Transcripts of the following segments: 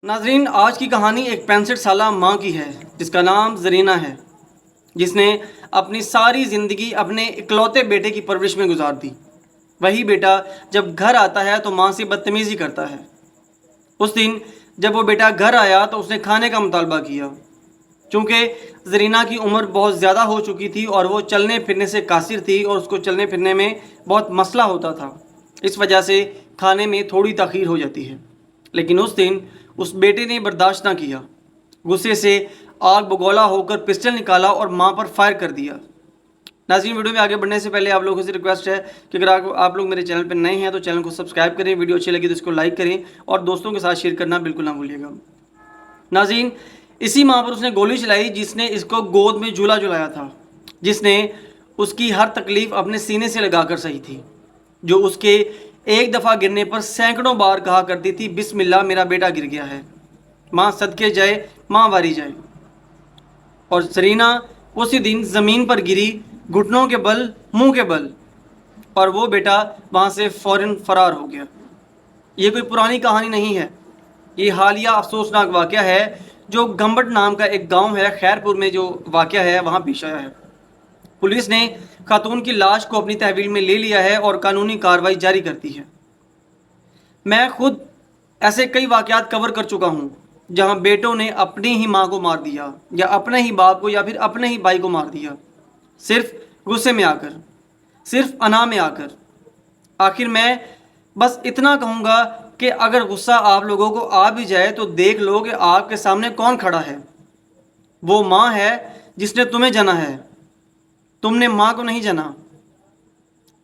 ناظرین، آج کی کہانی ایک 65 سالہ ماں کی ہے جس کا نام زرینہ ہے، جس نے اپنی ساری زندگی اپنے اکلوتے بیٹے کی پرورش میں گزار دی۔ وہی بیٹا جب گھر آتا ہے تو ماں سے بدتمیزی کرتا ہے۔ اس دن جب وہ بیٹا گھر آیا تو اس نے کھانے کا مطالبہ کیا۔ چونکہ زرینہ کی عمر بہت زیادہ ہو چکی تھی اور وہ چلنے پھرنے سے قاصر تھی اور اس کو چلنے پھرنے میں بہت مسئلہ ہوتا تھا، اس وجہ سے کھانے میں تھوڑی تاخیر ہو جاتی ہے۔ لیکن اس دن اس بیٹے نے برداشت نہ کیا، غصے سے آگ بگولا ہو کر پسٹل نکالا اور ماں پر فائر کر دیا۔ ناظرین، ویڈیو میں آگے بڑھنے سے پہلے آپ لوگوں سے ریکویسٹ ہے کہ اگر آپ لوگ میرے چینل پہ نئے ہیں تو چینل کو سبسکرائب کریں، ویڈیو اچھی لگی تو اس کو لائک کریں اور دوستوں کے ساتھ شیئر کرنا بالکل نہ بھولیے گا۔ ناظرین، اسی ماں پر اس نے گولی چلائی جس نے اس کو گود میں جھولا جھلایا تھا، جس نے اس کی ہر تکلیف اپنے سینے سے لگا کر سہی تھی، جو اس کے ایک دفعہ گرنے پر سینکڑوں بار کہا کرتی تھی، بسم اللہ میرا بیٹا گر گیا ہے، ماں صدقے جائے، ماں واری جائے۔ اور زرینہ اسی دن زمین پر گری، گھٹنوں کے بل، منہ کے بل، اور وہ بیٹا وہاں سے فوراً فرار ہو گیا۔ یہ کوئی پرانی کہانی نہیں ہے، یہ حالیہ افسوسناک واقعہ ہے جو گھمبٹ نام کا ایک گاؤں ہے خیرپور میں، جو واقعہ ہے وہاں پیش آیا ہے۔ پولیس نے خاتون کی لاش کو اپنی تحویل میں لے لیا ہے اور قانونی کارروائی جاری کرتی ہے۔ میں خود ایسے کئی واقعات کور کر چکا ہوں جہاں بیٹوں نے اپنی ہی ماں کو مار دیا یا اپنے ہی باپ کو یا پھر اپنے ہی بھائی کو مار دیا، صرف غصے میں آ کر، صرف انا میں آ کر۔ آخر میں بس اتنا کہوں گا کہ اگر غصہ آپ لوگوں کو آ بھی جائے تو دیکھ لو کہ آپ کے سامنے کون کھڑا ہے۔ وہ ماں ہے جس نے تمہیں جنا ہے، تم نے ماں کو نہیں جنا،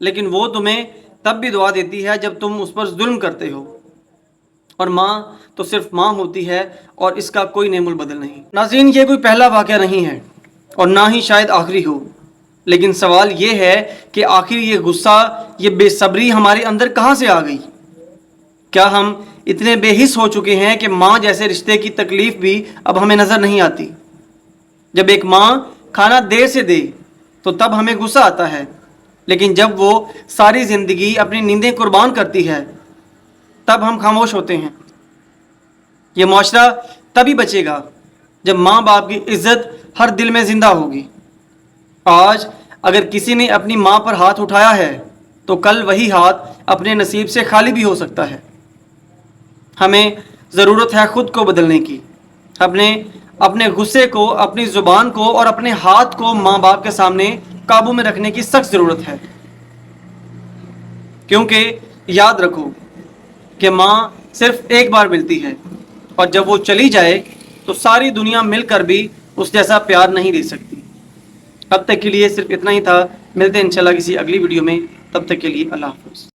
لیکن وہ تمہیں تب بھی دعا دیتی ہے جب تم اس پر ظلم کرتے ہو، اور ماں تو صرف ماں ہوتی ہے اور اس کا کوئی نعم البدل نہیں۔ ناظرین، یہ کوئی پہلا واقعہ نہیں ہے اور نہ ہی شاید آخری ہو، لیکن سوال یہ ہے کہ آخر یہ غصہ، یہ بے صبری ہمارے اندر کہاں سے آ گئی؟ کیا ہم اتنے بے حس ہو چکے ہیں کہ ماں جیسے رشتے کی تکلیف بھی اب ہمیں نظر نہیں آتی؟ جب ایک ماں کھانا دیر سے دے تو تب ہمیں غصہ آتا ہے، لیکن جب وہ ساری زندگی اپنی نیندیں قربان کرتی ہے تب ہم خاموش ہوتے ہیں۔ یہ معاشرہ تبھی بچے گا جب ماں باپ کی عزت ہر دل میں زندہ ہوگی۔ آج اگر کسی نے اپنی ماں پر ہاتھ اٹھایا ہے تو کل وہی ہاتھ اپنے نصیب سے خالی بھی ہو سکتا ہے۔ ہمیں ضرورت ہے خود کو بدلنے کی، اپنے غصے کو، اپنی زبان کو اور اپنے ہاتھ کو ماں باپ کے سامنے قابو میں رکھنے کی سخت ضرورت ہے، کیونکہ یاد رکھو کہ ماں صرف ایک بار ملتی ہے اور جب وہ چلی جائے تو ساری دنیا مل کر بھی اس جیسا پیار نہیں دے سکتی۔ اب تک کے لیے صرف اتنا ہی تھا، ملتے ہیں انشاءاللہ کسی اگلی ویڈیو میں، تب تک کے لیے اللہ حافظ۔